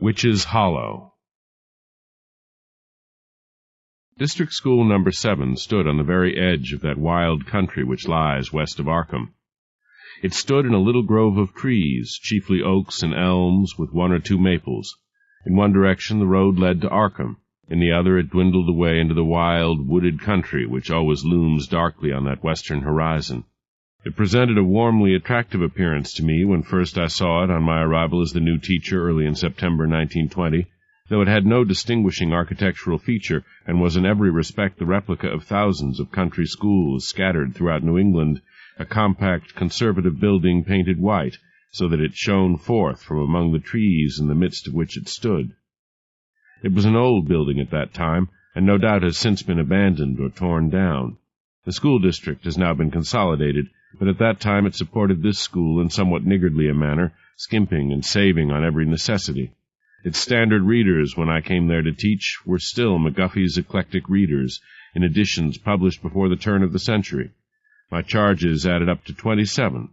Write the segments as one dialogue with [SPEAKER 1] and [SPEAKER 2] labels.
[SPEAKER 1] Witch's Hollow. District School No. 7 stood on the very edge of that wild country which lies west of Arkham. It stood in a little grove of trees, chiefly oaks and elms, with one or two maples. In one direction the road led to Arkham. In the other it dwindled away into the wild, wooded country which always looms darkly on that western horizon. It presented a warmly attractive appearance to me when first I saw it on my arrival as the new teacher early in September 1920, though it had no distinguishing architectural feature and was in every respect the replica of thousands of country schools scattered throughout New England, a compact, conservative building painted white, so that it shone forth from among the trees in the midst of which it stood. It was an old building at that time, and no doubt has since been abandoned or torn down. The school district has now been consolidated, but at that time it supported this school in somewhat niggardly a manner, skimping and saving on every necessity. Its standard readers, when I came there to teach, were still McGuffey's Eclectic Readers, in editions published before the turn of the century. My charges added up to 27.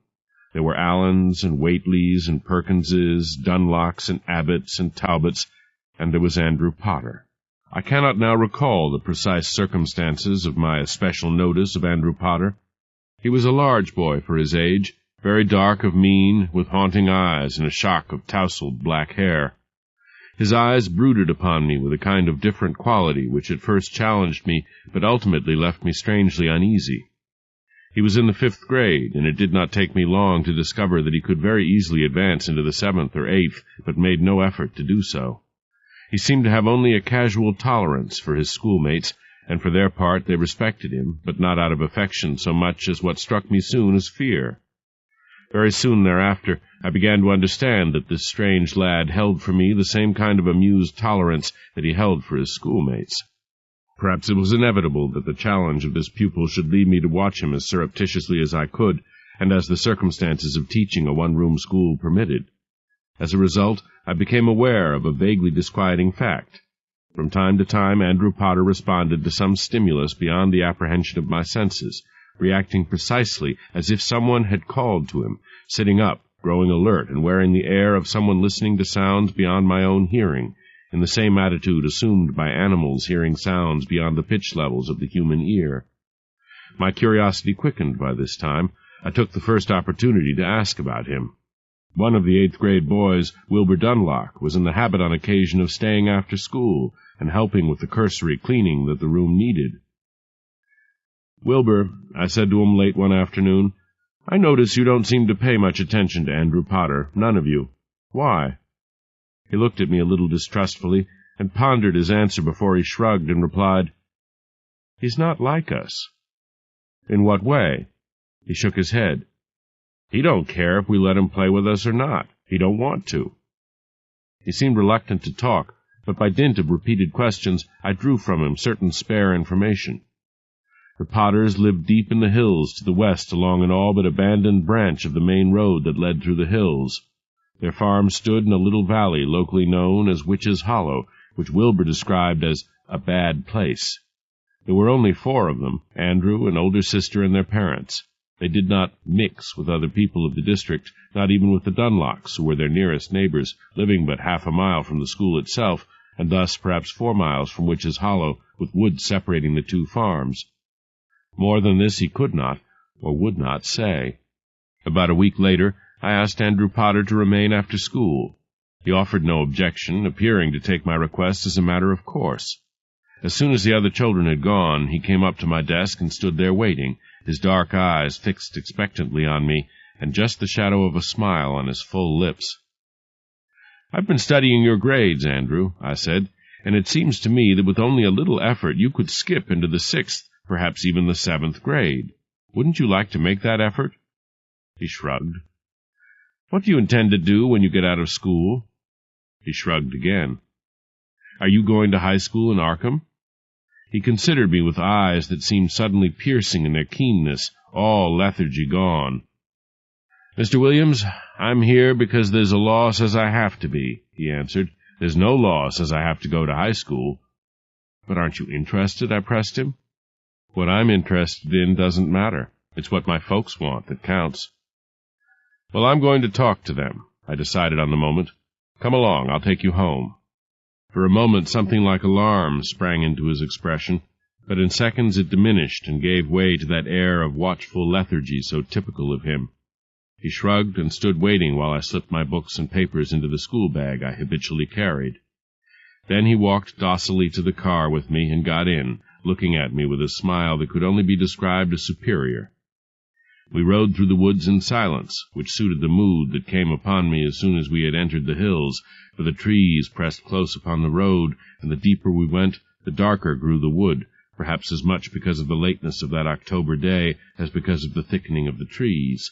[SPEAKER 1] There were Allens and Whateleys and Perkinses, Dunlocks and Abbotts and Talbots, and there was Andrew Potter. I cannot now recall the precise circumstances of my especial notice of Andrew Potter. He was a large boy for his age, very dark of mien, with haunting eyes and a shock of tousled black hair. His eyes brooded upon me with a kind of different quality which at first challenged me, but ultimately left me strangely uneasy. He was in the 5th grade, and it did not take me long to discover that he could very easily advance into the 7th or 8th, but made no effort to do so. He seemed to have only a casual tolerance for his schoolmates, and for their part they respected him, but not out of affection so much as what struck me soon as fear. Very soon thereafter I began to understand that this strange lad held for me the same kind of amused tolerance that he held for his schoolmates. Perhaps it was inevitable that the challenge of this pupil should lead me to watch him as surreptitiously as I could, and as the circumstances of teaching a one-room school permitted. As a result, I became aware of a vaguely disquieting fact. From time to time Andrew Potter responded to some stimulus beyond the apprehension of my senses, reacting precisely as if someone had called to him, sitting up, growing alert, and wearing the air of someone listening to sounds beyond my own hearing, in the same attitude assumed by animals hearing sounds beyond the pitch levels of the human ear. My curiosity quickened by this time. I took the first opportunity to ask about him. One of the 8th-grade boys, Wilbur Dunlock, was in the habit on occasion of staying after school and helping with the cursory cleaning that the room needed. "Wilbur," I said to him late one afternoon, "I notice you don't seem to pay much attention to Andrew Potter, none of you. Why?" He looked at me a little distrustfully, and pondered his answer before he shrugged and replied, "He's not like us." "In what way?" He shook his head. "He don't care if we let him play with us or not. He don't want to." He seemed reluctant to talk, but by dint of repeated questions I drew from him certain spare information. The Potters lived deep in the hills to the west along an all but abandoned branch of the main road that led through the hills. Their farm stood in a little valley locally known as Witch's Hollow, which Wilbur described as a bad place. There were only 4 of them, Andrew, an older sister, and their parents. They did not mix with other people of the district, not even with the Dunlocks, who were their nearest neighbors, living but half a mile from the school itself, and thus perhaps 4 miles from Witch's Hollow, with woods separating the 2 farms. More than this he could not, or would not, say. About a week later, I asked Andrew Potter to remain after school. He offered no objection, appearing to take my request as a matter of course. As soon as the other children had gone, he came up to my desk and stood there waiting, his dark eyes fixed expectantly on me, and just the shadow of a smile on his full lips. "I've been studying your grades, Andrew," I said, "and it seems to me that with only a little effort you could skip into the 6th, perhaps even the 7th grade. Wouldn't you like to make that effort?" He shrugged. "What do you intend to do when you get out of school?" He shrugged again. "Are you going to high school in Arkham?" He considered me with eyes that seemed suddenly piercing in their keenness, all lethargy gone. "Mr. Williams, I'm here because there's a law says I have to be," he answered. "There's no law says I have to go to high school." "But aren't you interested?" I pressed him. "What I'm interested in doesn't matter. It's what my folks want that counts." "Well, I'm going to talk to them," I decided on the moment. Come along, I'll take you home." For a moment something like alarm sprang into his expression, but in seconds it diminished and gave way to that air of watchful lethargy so typical of him. He shrugged and stood waiting while I slipped my books and papers into the school bag I habitually carried. Then he walked docilely to the car with me and got in, looking at me with a smile that could only be described as superior. We rode through the woods in silence, which suited the mood that came upon me as soon as we had entered the hills, for the trees pressed close upon the road, and the deeper we went, the darker grew the wood, perhaps as much because of the lateness of that October day as because of the thickening of the trees.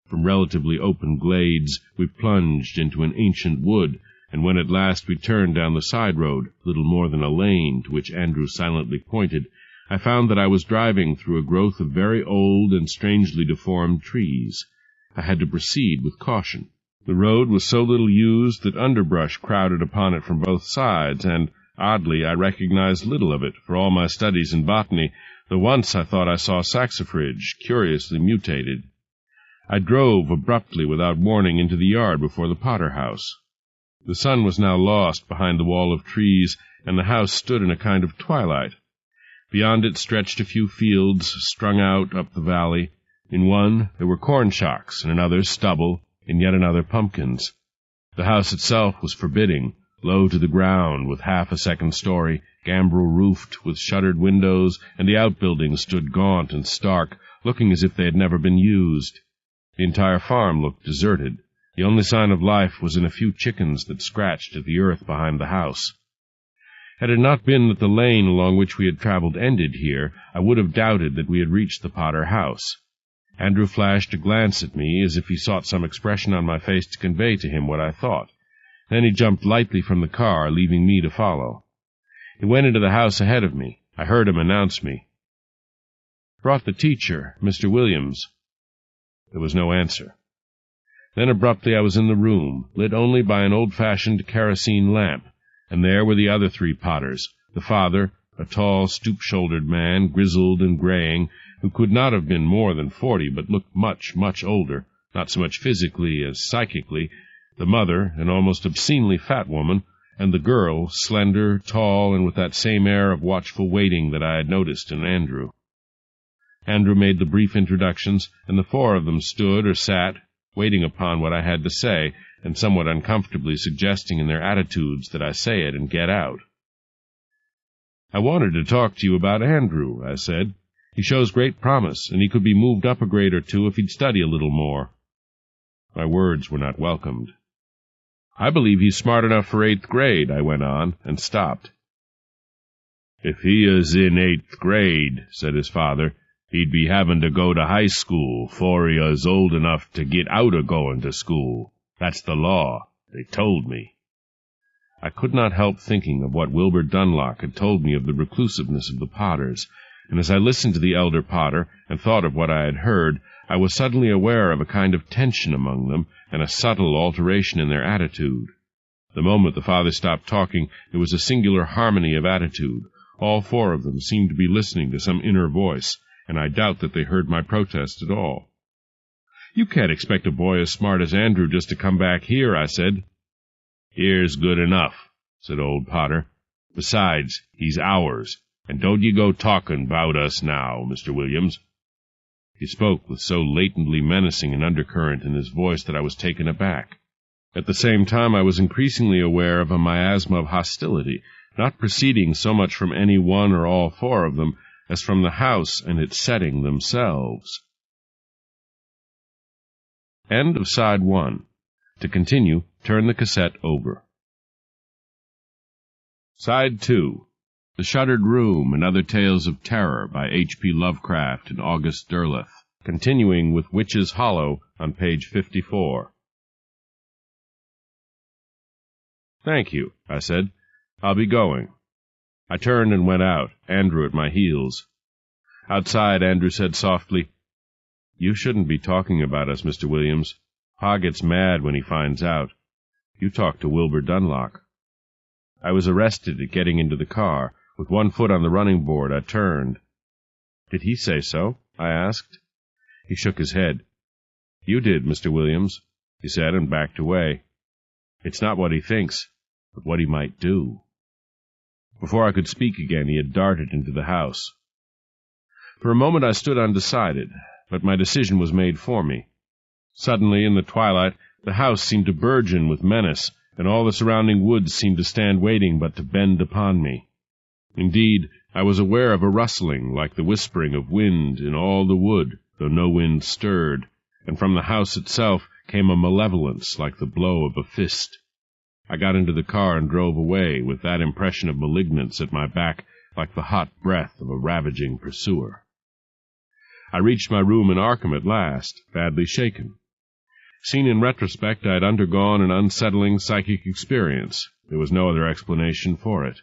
[SPEAKER 1] From relatively open glades we plunged into an ancient wood, and when at last we turned down the side road, little more than a lane, to which Andrew silently pointed, I found that I was driving through a growth of very old and strangely deformed trees. I had to proceed with caution. The road was so little used that underbrush crowded upon it from both sides, and, oddly, I recognized little of it for all my studies in botany, though once I thought I saw saxifrage, curiously mutated. I drove abruptly without warning into the yard before the Potter house. The sun was now lost behind the wall of trees, and the house stood in a kind of twilight. Beyond it stretched a few fields strung out up the valley. In one there were corn shocks, in another stubble, in yet another pumpkins. The house itself was forbidding, low to the ground, with half a second story, gambrel-roofed, with shuttered windows, and the outbuildings stood gaunt and stark, looking as if they had never been used. The entire farm looked deserted. The only sign of life was in a few chickens that scratched at the earth behind the house. Had it not been that the lane along which we had traveled ended here, I would have doubted that we had reached the Potter house. Andrew flashed a glance at me, as if he sought some expression on my face to convey to him what I thought. Then he jumped lightly from the car, leaving me to follow. He went into the house ahead of me. I heard him announce me. "Brought the teacher, Mr. Williams." There was no answer. Then abruptly I was in the room, lit only by an old-fashioned kerosene lamp, and there were the other 3 Potters, the father, a tall, stoop-shouldered man, grizzled and graying, who could not have been more than 40, but looked much, much older, not so much physically as psychically, the mother, an almost obscenely fat woman, and the girl, slender, tall, and with that same air of watchful waiting that I had noticed in Andrew. Andrew made the brief introductions, and the 4 of them stood or sat, waiting upon what I had to say, and somewhat uncomfortably suggesting in their attitudes that I say it and get out. "I wanted to talk to you about Andrew," I said. "He shows great promise, and he could be moved up a grade or 2 if he'd study a little more." My words were not welcomed. "I believe he's smart enough for 8th grade, I went on, and stopped. "If he is in 8th grade," said his father, "he'd be having to go to high school 'fore he is old enough to get out of going to school. That's the law. They told me." I could not help thinking of what Wilbur Dunlop had told me of the reclusiveness of the Potters, and as I listened to the elder Potter and thought of what I had heard, I was suddenly aware of a kind of tension among them and a subtle alteration in their attitude. The moment the father stopped talking, there was a singular harmony of attitude. All 4 of them seemed to be listening to some inner voice, and I doubt that they heard my protest at all. "You can't expect a boy as smart as Andrew just to come back here," I said. "Here's good enough," said old Potter. "Besides, he's ours, and don't you go talking about us now, Mr. Williams." He spoke with so latently menacing an undercurrent in his voice that I was taken aback. At the same time I was increasingly aware of a miasma of hostility, not proceeding so much from any one or all 4 of them, as from the house and its setting themselves. End of Side 1. To continue, turn the cassette over. Side 2. The Shuttered Room and Other Tales of Terror by H.P. Lovecraft and August Derleth, continuing with Witch's Hollow on page 54. "Thank you," I said. "I'll be going." I turned and went out, Andrew at my heels. Outside, Andrew said softly, "You shouldn't be talking about us, Mr. Williams. Pa gets mad when he finds out. You talk to Wilbur Dunlop." I was arrested at getting into the car. With one foot on the running board, I turned. "Did he say so?" I asked. He shook his head. "You did, Mr. Williams," he said, and backed away. It's not what he thinks, but what he might do." Before I could speak again, he had darted into the house. For a moment I stood undecided, but my decision was made for me. Suddenly, in the twilight, the house seemed to burgeon with menace, and all the surrounding woods seemed to stand waiting but to bend upon me. Indeed, I was aware of a rustling like the whispering of wind in all the wood, though no wind stirred, and from the house itself came a malevolence like the blow of a fist. I got into the car and drove away, with that impression of malignance at my back like the hot breath of a ravaging pursuer. I reached my room in Arkham at last, badly shaken. Seen in retrospect, I had undergone an unsettling psychic experience. There was no other explanation for it.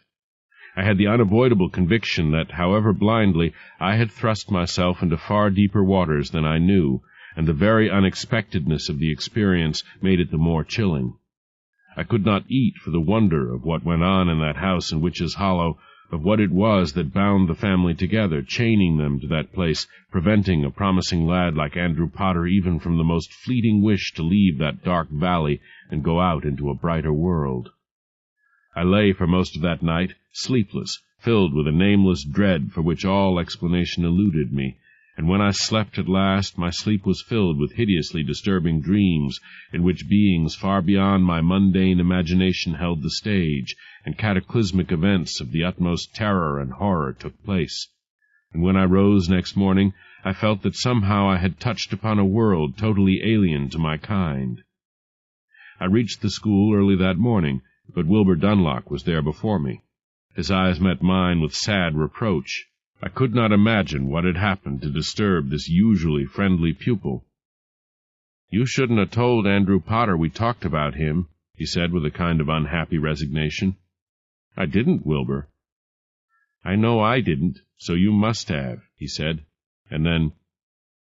[SPEAKER 1] I had the unavoidable conviction that, however blindly, I had thrust myself into far deeper waters than I knew, and the very unexpectedness of the experience made it the more chilling. I could not eat for the wonder of what went on in that house in Witch's Hollow, of what it was that bound the family together, chaining them to that place, preventing a promising lad like Andrew Potter even from the most fleeting wish to leave that dark valley and go out into a brighter world. I lay for most of that night, sleepless, filled with a nameless dread for which all explanation eluded me, and when I slept at last, my sleep was filled with hideously disturbing dreams, in which beings far beyond my mundane imagination held the stage, and cataclysmic events of the utmost terror and horror took place. And when I rose next morning, I felt that somehow I had touched upon a world totally alien to my kind. I reached the school early that morning, but Wilbur Dunlop was there before me. His eyes met mine with sad reproach. I could not imagine what had happened to disturb this usually friendly pupil. "You shouldn't have told Andrew Potter we talked about him," he said with a kind of unhappy resignation. "I didn't, Wilbur." "I know I didn't, so you must have," he said. And then,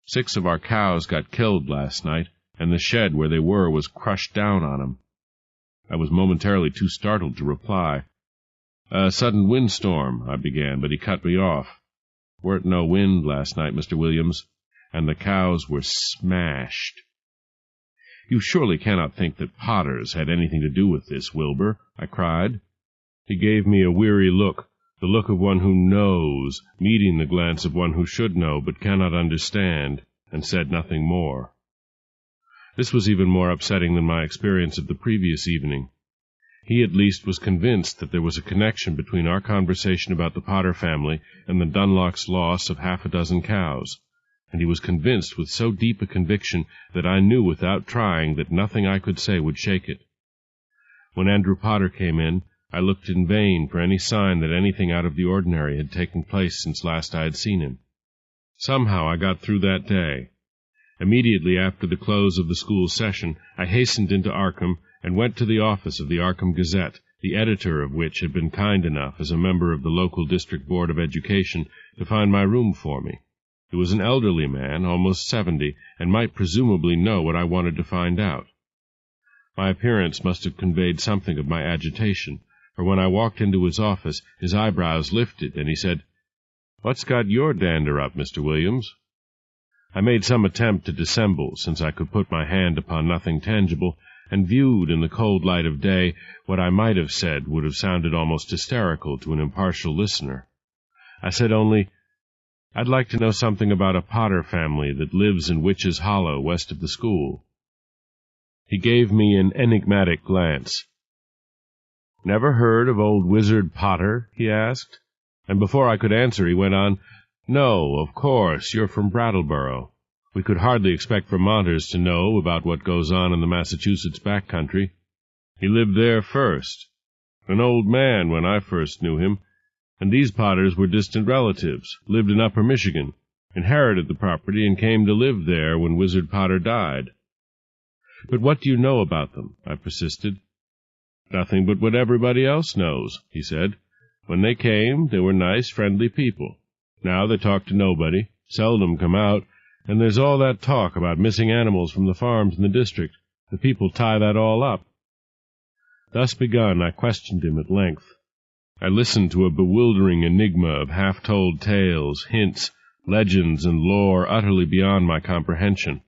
[SPEAKER 1] "6 of our cows got killed last night, and the shed where they were was crushed down on 'em." I was momentarily too startled to reply. "A sudden windstorm," I began, but he cut me off. "Weren't no wind last night, Mr. Williams, and the cows were smashed." "You surely cannot think that Potters had anything to do with this, Wilbur," I cried. He gave me a weary look, the look of one who knows, meeting the glance of one who should know but cannot understand, and said nothing more. This was even more upsetting than my experience of the previous evening. He at least was convinced that there was a connection between our conversation about the Potter family and the Dunlops' loss of 6 cows, and he was convinced with so deep a conviction that I knew without trying that nothing I could say would shake it. When Andrew Potter came in, I looked in vain for any sign that anything out of the ordinary had taken place since last I had seen him. Somehow I got through that day. Immediately after the close of the school session, I hastened into Arkham and went to the office of the Arkham Gazette, the editor of which had been kind enough, as a member of the local district board of education, to find my room for me. He was an elderly man, almost 70, and might presumably know what I wanted to find out. My appearance must have conveyed something of my agitation, for when I walked into his office, his eyebrows lifted, and he said, "What's got your dander up, Mr. Williams?" I made some attempt to dissemble, since I could put my hand upon nothing tangible, and viewed in the cold light of day, what I might have said would have sounded almost hysterical to an impartial listener. I said only, "I'd like to know something about a Potter family that lives in Witch's Hollow, west of the school." He gave me an enigmatic glance. "Never heard of old Wizard Potter?" he asked. And before I could answer, he went on, "No, of course, you're from Brattleboro. We could hardly expect Vermonters to know about what goes on in the Massachusetts back country. He lived there first. An old man when I first knew him, and these Potters were distant relatives, lived in Upper Michigan, inherited the property, and came to live there when Wizard Potter died." "But what do you know about them?" I persisted. "Nothing but what everybody else knows," he said. "When they came, they were nice, friendly people. Now they talk to nobody, seldom come out, and there's all that talk about missing animals from the farms in the district. The people tie that all up." Thus begun, I questioned him at length. I listened to a bewildering enigma of half-told tales, hints, legends, and lore utterly beyond my comprehension.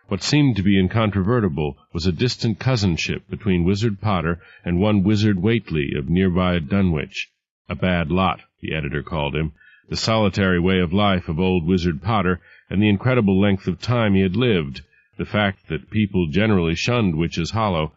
[SPEAKER 1] What seemed to be incontrovertible was a distant cousinship between Wizard Potter and one Wizard Whately of nearby Dunwich. A bad lot, the editor called him, the solitary way of life of old Wizard Potter, and the incredible length of time he had lived, the fact that people generally shunned Witch's Hollow.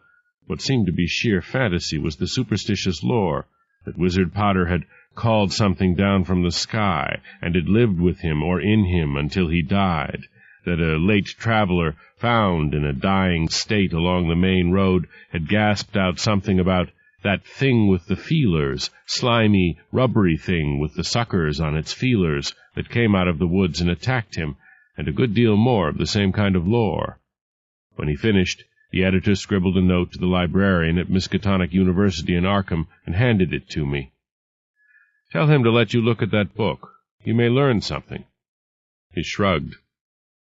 [SPEAKER 1] What seemed to be sheer fantasy was the superstitious lore that Wizard Potter had called something down from the sky, and had lived with him or in him until he died, that a late traveler, found in a dying state along the main road, had gasped out something about that thing with the feelers, slimy, rubbery thing with the suckers on its feelers that came out of the woods and attacked him, and a good deal more of the same kind of lore. When he finished, the editor scribbled a note to the librarian at Miskatonic University in Arkham and handed it to me. "Tell him to let you look at that book. You may learn something." He shrugged.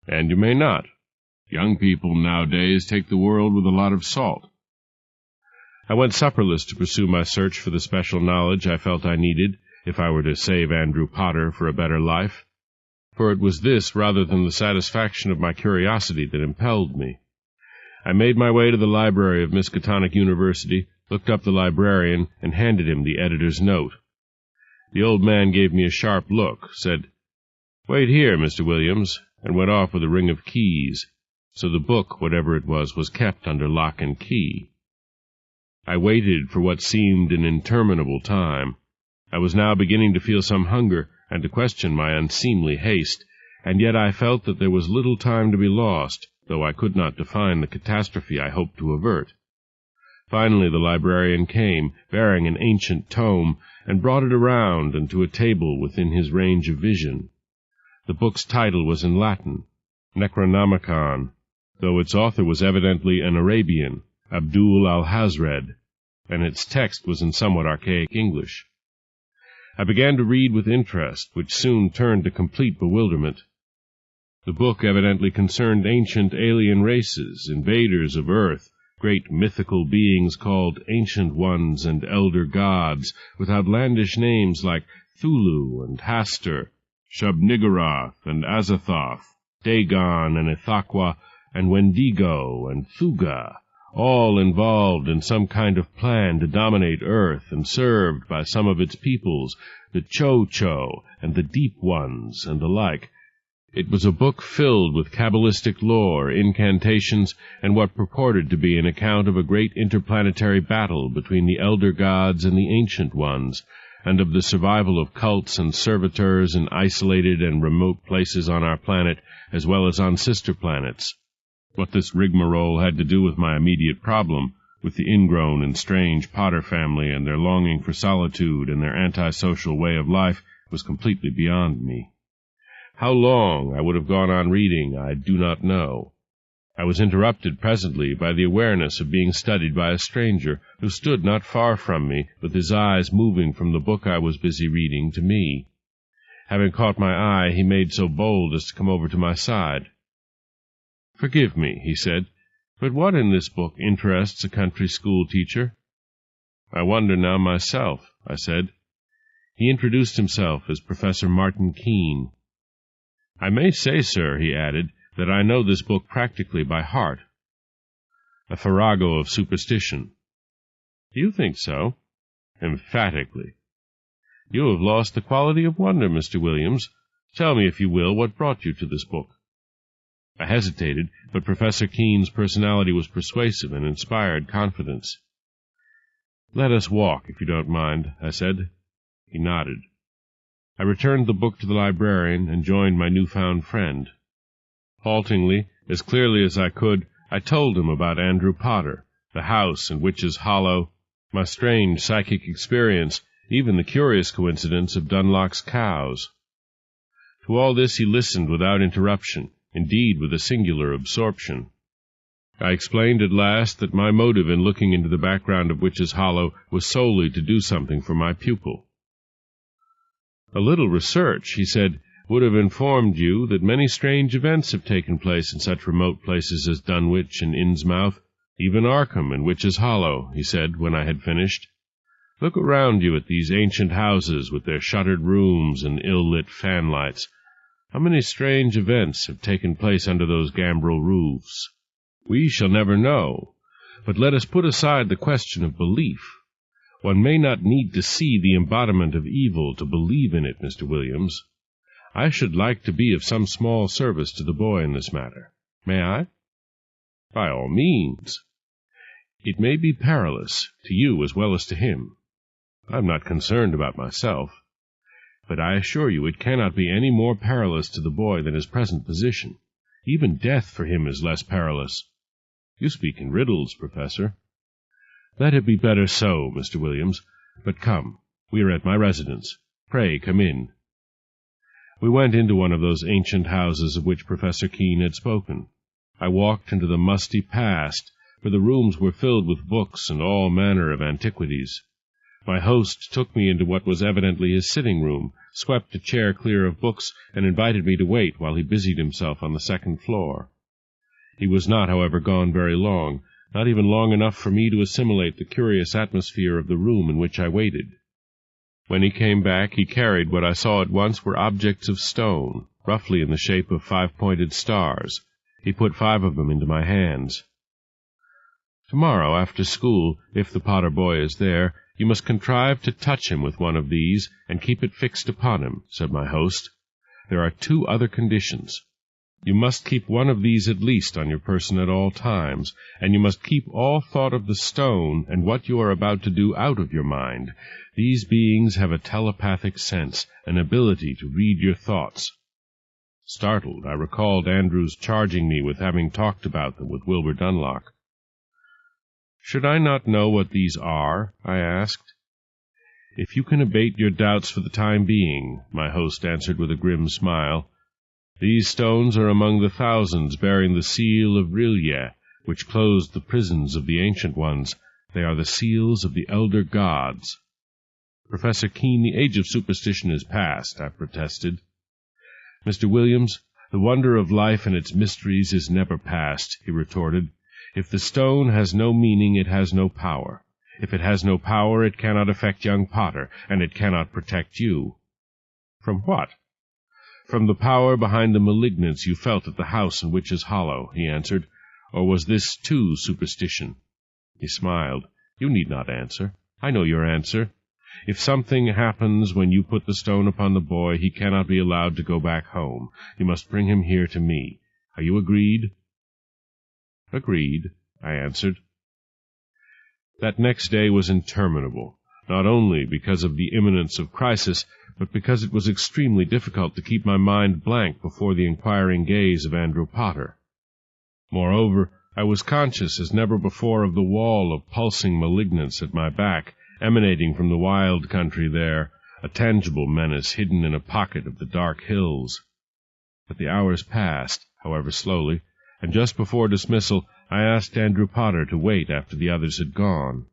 [SPEAKER 1] "And you may not. Young people nowadays take the world with a lot of salt." I went supperless to pursue my search for the special knowledge I felt I needed if I were to save Andrew Potter for a better life, for it was this rather than the satisfaction of my curiosity that impelled me. I made my way to the library of Miskatonic University, looked up the librarian, and handed him the editor's note. The old man gave me a sharp look, said, "Wait here, Mr. Williams," and went off with a ring of keys, so the book, whatever it was kept under lock and key. I waited for what seemed an interminable time. I was now beginning to feel some hunger, and to question my unseemly haste, and yet I felt that there was little time to be lost, though I could not define the catastrophe I hoped to avert. Finally the librarian came, bearing an ancient tome, and brought it around and to a table within his range of vision. The book's title was in Latin, Necronomicon, though its author was evidently an Arabian, Abdul al-Hazred, and its text was in somewhat archaic English. I began to read with interest, which soon turned to complete bewilderment. The book evidently concerned ancient alien races, invaders of Earth, great mythical beings called Ancient Ones and Elder Gods, with outlandish names like Thulu and Hastur, Shub-Niggurath and Azathoth, Dagon and Ithaqua, and Wendigo and Thuga, all involved in some kind of plan to dominate Earth and served by some of its peoples, the Cho-Cho and the Deep Ones and the like. It was a book filled with Kabbalistic lore, incantations, and what purported to be an account of a great interplanetary battle between the Elder Gods and the Ancient Ones, and of the survival of cults and servitors in isolated and remote places on our planet, as well as on sister planets. What this rigmarole had to do with my immediate problem, with the ingrown and strange Potter family and their longing for solitude and their antisocial way of life, was completely beyond me. How long I would have gone on reading, I do not know. I was interrupted presently by the awareness of being studied by a stranger who stood not far from me, with his eyes moving from the book I was busy reading to me. Having caught my eye, he made so bold as to come over to my side. "Forgive me," he said, "but what in this book interests a country school teacher?" "I wonder now myself," I said. He introduced himself as Professor Martin Keene. "I may say, sir," he added, "that I know this book practically by heart." A farrago of superstition. "Do you think so?" "Emphatically." "You have lost the quality of wonder, Mr. Williams. Tell me, if you will, what brought you to this book." I hesitated, but Professor Keene's personality was persuasive and inspired confidence. "Let us walk, if you don't mind," I said. He nodded. I returned the book to the librarian and joined my newfound friend. Haltingly, as clearly as I could, I told him about Andrew Potter, the house and Witch's Hollow, my strange psychic experience, even the curious coincidence of Dunlock's cows. To all this he listened without interruption, indeed with a singular absorption. I explained at last that my motive in looking into the background of Witch's Hollow was solely to do something for my pupil. "A little research," he said, "would have informed you that many strange events have taken place in such remote places as Dunwich and Innsmouth, even Arkham and Witch's Hollow," he said when I had finished. "Look around you at these ancient houses with their shuttered rooms and ill-lit fanlights. How many strange events have taken place under those gambrel roofs? We shall never know, but let us put aside the question of belief. One may not need to see the embodiment of evil to believe in it, Mr. Williams. I should like to be of some small service to the boy in this matter. May I? By all means. It may be perilous, to you as well as to him. I am not concerned about myself, but I assure you it cannot be any more perilous to the boy than his present position. Even death for him is less perilous. You speak in riddles, Professor. Let it be better so, Mr. Williams. But come, we are at my residence. Pray come in. We went into one of those ancient houses of which Professor Keene had spoken. I walked into the musty past, for the rooms were filled with books and all manner of antiquities. My host took me into what was evidently his sitting-room, swept a chair clear of books, and invited me to wait while he busied himself on the second floor. He was not, however, gone very long, not even long enough for me to assimilate the curious atmosphere of the room in which I waited. When he came back, he carried what I saw at once were objects of stone, roughly in the shape of 5-pointed stars. He put 5 of them into my hands. Tomorrow, after school, if the Potter boy is there, you must contrive to touch him with one of these, and keep it fixed upon him, said my host. There are 2 other conditions. You must keep one of these at least on your person at all times, and you must keep all thought of the stone and what you are about to do out of your mind. These beings have a telepathic sense, an ability to read your thoughts. Startled, I recalled Andrew's charging me with having talked about them with Wilbur Dunlock. Should I not know what these are? I asked. If you can abate your doubts for the time being, my host answered with a grim smile. These stones are among the thousands bearing the seal of Rilye, which closed the prisons of the ancient ones. They are the seals of the elder gods. Professor Keene, the age of superstition is past, I protested. Mr. Williams, the wonder of life and its mysteries is never past, he retorted. If the stone has no meaning, it has no power. If it has no power, it cannot affect young Potter, and it cannot protect you. From what? From the power behind the malignance you felt at the house in Witch's Hollow, he answered. Or was this, too, superstition? He smiled. You need not answer. I know your answer. If something happens when you put the stone upon the boy, he cannot be allowed to go back home. You must bring him here to me. Are you agreed? Agreed, I answered. That next day was interminable, not only because of the imminence of crisis, but because it was extremely difficult to keep my mind blank before the inquiring gaze of Andrew Potter. Moreover, I was conscious as never before of the wall of pulsing malignance at my back, emanating from the wild country there, a tangible menace hidden in a pocket of the dark hills. But the hours passed, however slowly, and just before dismissal I asked Andrew Potter to wait after the others had gone.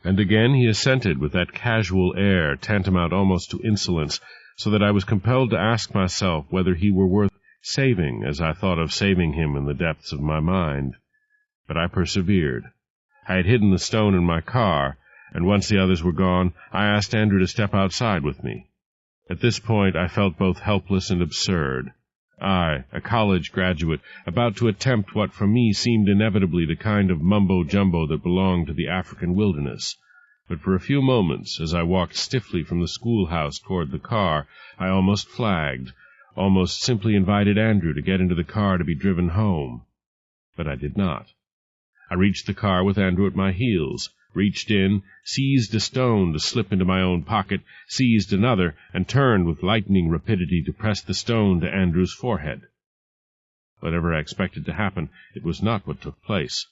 [SPEAKER 1] And again he assented with that casual air, tantamount almost to insolence, so that I was compelled to ask myself whether he were worth saving as I thought of saving him in the depths of my mind. But I persevered. I had hidden the stone in my car, and once the others were gone, I asked Andrew to step outside with me. At this point I felt both helpless and absurd. I, a college graduate, about to attempt what for me seemed inevitably the kind of mumbo-jumbo that belonged to the African wilderness. But for a few moments, as I walked stiffly from the schoolhouse toward the car, I almost flagged, almost simply invited Andrew to get into the car to be driven home. But I did not. I reached the car with Andrew at my heels, reached in, seized a stone to slip into my own pocket, seized another, and turned with lightning rapidity to press the stone to Andrew's forehead. Whatever I expected to happen, it was not what took place.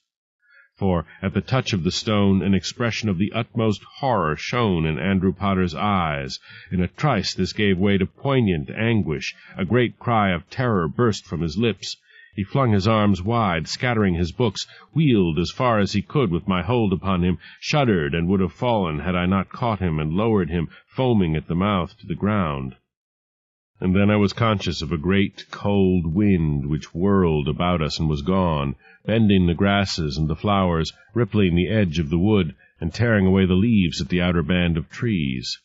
[SPEAKER 1] For, at the touch of the stone, an expression of the utmost horror shone in Andrew Potter's eyes. In a trice this gave way to poignant anguish. A great cry of terror burst from his lips. He flung his arms wide, scattering his books, wheeled as far as he could with my hold upon him, shuddered, and would have fallen had I not caught him and lowered him, foaming at the mouth, to the ground. And then I was conscious of a great cold wind which whirled about us and was gone, bending the grasses and the flowers, rippling the edge of the wood, and tearing away the leaves at the outer band of trees.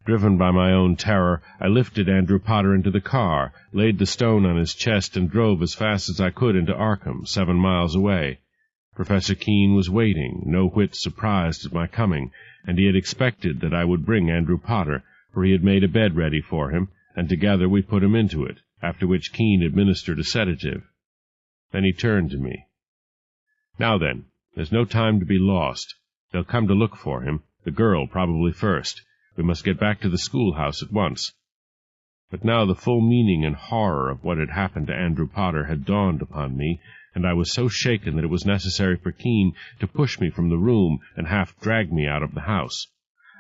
[SPEAKER 1] Driven by my own terror, I lifted Andrew Potter into the car, laid the stone on his chest, and drove as fast as I could into Arkham, 7 miles away. Professor Keene was waiting, no whit surprised at my coming, and he had expected that I would bring Andrew Potter, for he had made a bed ready for him, and together we put him into it, after which Keene administered a sedative. Then he turned to me. "Now then, there's no time to be lost. They'll come to look for him, the girl probably first. We must get back to the schoolhouse at once." But now the full meaning and horror of what had happened to Andrew Potter had dawned upon me, and I was so shaken that it was necessary for Keene to push me from the room and half drag me out of the house.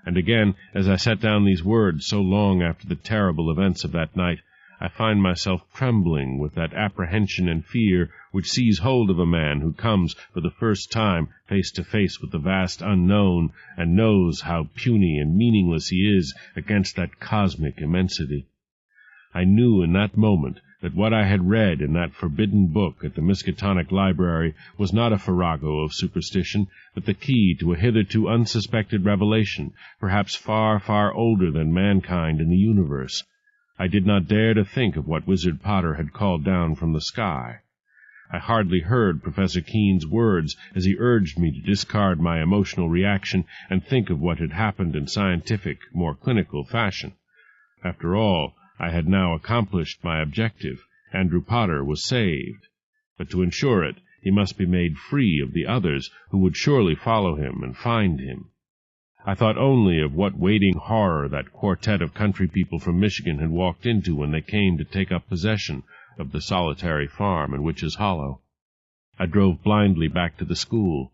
[SPEAKER 1] And again, as I set down these words so long after the terrible events of that night, I find myself trembling with that apprehension and fear which seize hold of a man who comes for the first time face to face with the vast unknown, and knows how puny and meaningless he is against that cosmic immensity. I knew in that moment that what I had read in that forbidden book at the Miskatonic Library was not a farrago of superstition, but the key to a hitherto unsuspected revelation, perhaps far, far older than mankind in the universe. I did not dare to think of what Wizard Potter had called down from the sky. I hardly heard Professor Keene's words as he urged me to discard my emotional reaction and think of what had happened in scientific, more clinical fashion. After all, I had now accomplished my objective. Andrew Potter was saved. But to ensure it, he must be made free of the others who would surely follow him and find him. I thought only of what waiting horror that quartet of country people from Michigan had walked into when they came to take up possession of the solitary farm in Witch's Hollow. I drove blindly back to the school.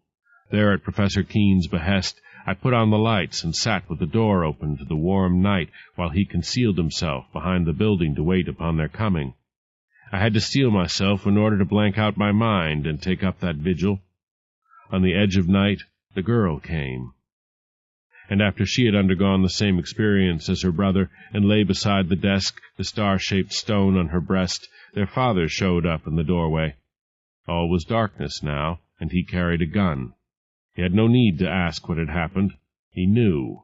[SPEAKER 1] There, at Professor Keene's behest, I put on the lights and sat with the door open to the warm night while he concealed himself behind the building to wait upon their coming. I had to steel myself in order to blank out my mind and take up that vigil. On the edge of night, the girl came. And after she had undergone the same experience as her brother and lay beside the desk, the star-shaped stone on her breast, their father showed up in the doorway. All was darkness now, and he carried a gun. He had no need to ask what had happened. He knew.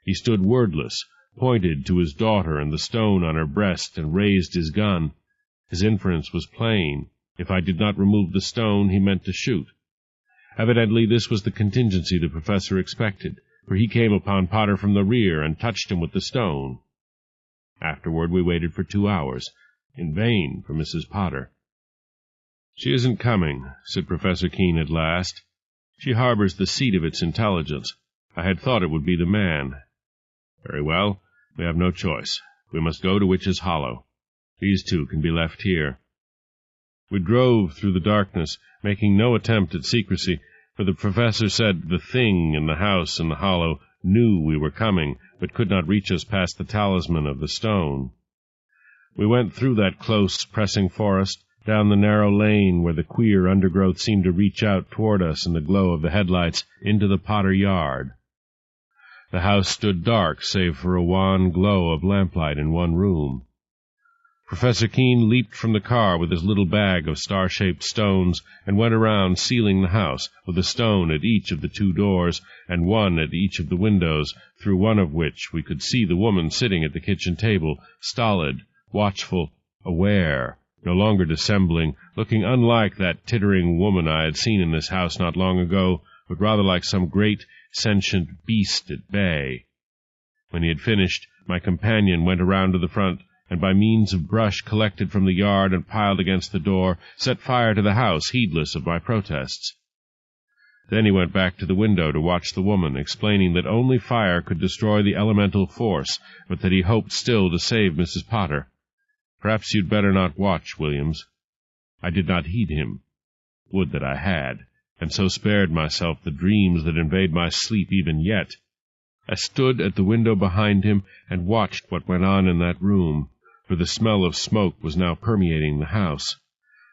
[SPEAKER 1] He stood wordless, pointed to his daughter and the stone on her breast, and raised his gun. His inference was plain. If I did not remove the stone, he meant to shoot. Evidently this was the contingency the professor expected, for he came upon Potter from the rear and touched him with the stone. Afterward we waited for 2 hours, in vain for Mrs. Potter. "She isn't coming," said Professor Keene at last. "She harbors the seed of its intelligence. I had thought it would be the man." "Very well. We have no choice. We must go to Witch's Hollow. These two can be left here." We drove through the darkness, making no attempt at secrecy, for the professor said the thing in the house in the hollow knew we were coming, but could not reach us past the talisman of the stone. We went through that close, pressing forest, down the narrow lane where the queer undergrowth seemed to reach out toward us in the glow of the headlights, into the Potter yard. The house stood dark, save for a wan glow of lamplight in one room. Professor Keene leaped from the car with his little bag of star-shaped stones and went around sealing the house, with a stone at each of the 2 doors and one at each of the windows, through one of which we could see the woman sitting at the kitchen table, stolid, watchful, aware, no longer dissembling, looking unlike that tittering woman I had seen in this house not long ago, but rather like some great, sentient beast at bay. When he had finished, my companion went around to the front, and by means of brush collected from the yard and piled against the door, set fire to the house, heedless of my protests. Then he went back to the window to watch the woman, explaining that only fire could destroy the elemental force, but that he hoped still to save Mrs. Potter. "Perhaps you'd better not watch, Williams." I did not heed him. Would that I had, and so spared myself the dreams that invade my sleep even yet. I stood at the window behind him and watched what went on in that room, for the smell of smoke was now permeating the house.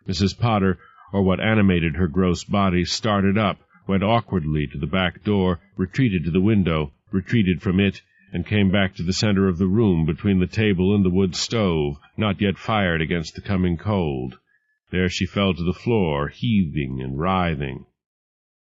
[SPEAKER 1] Mrs. Potter, or what animated her gross body, started up, went awkwardly to the back door, retreated to the window, retreated from it, and came back to the center of the room between the table and the wood stove, not yet fired against the coming cold. There she fell to the floor, heaving and writhing.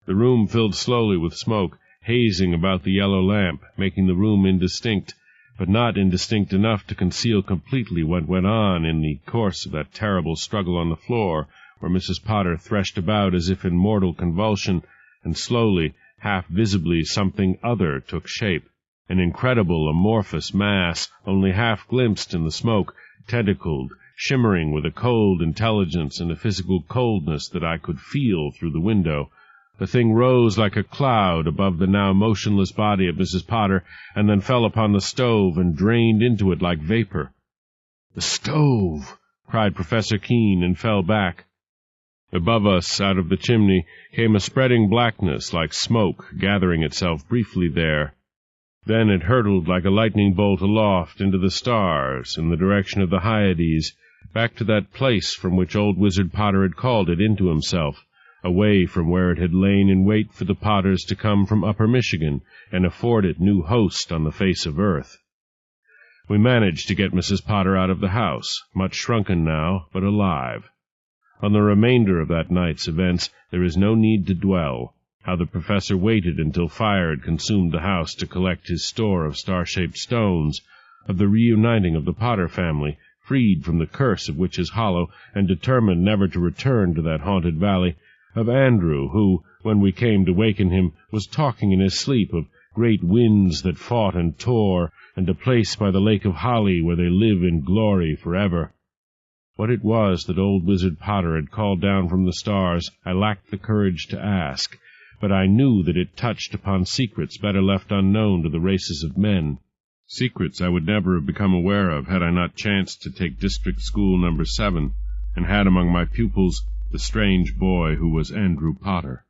[SPEAKER 1] The room filled slowly with smoke, hazing about the yellow lamp, making the room indistinct, but not indistinct enough to conceal completely what went on in the course of that terrible struggle on the floor, where Mrs. Potter threshed about as if in mortal convulsion, and slowly, half-visibly, something other took shape, an incredible amorphous mass, only half-glimpsed in the smoke, tentacled, shimmering with a cold intelligence and a physical coldness that I could feel through the window. The thing rose like a cloud above the now motionless body of Mrs. Potter, and then fell upon the stove and drained into it like vapor. "The stove!" cried Professor Keene, and fell back. Above us, out of the chimney, came a spreading blackness like smoke, gathering itself briefly there. Then it hurtled like a lightning bolt aloft into the stars, in the direction of the Hyades, back to that place from which old Wizard Potter had called it into himself, away from where it had lain in wait for the Potters to come from Upper Michigan and afford it new host on the face of earth. We managed to get Mrs. Potter out of the house, much shrunken now, but alive. On the remainder of that night's events there is no need to dwell. How the professor waited until fire had consumed the house to collect his store of star-shaped stones, of the reuniting of the Potter family, freed from the curse of Witch's Hollow, and determined never to return to that haunted valley, of Andrew, who, when we came to waken him, was talking in his sleep of great winds that fought and tore, and a place by the Lake of Holly where they live in glory forever. What it was that old Wizard Potter had called down from the stars, I lacked the courage to ask, but I knew that it touched upon secrets better left unknown to the races of men. Secrets I would never have become aware of had I not chanced to take District School No. 7, and had among my pupils the strange boy who was Andrew Potter.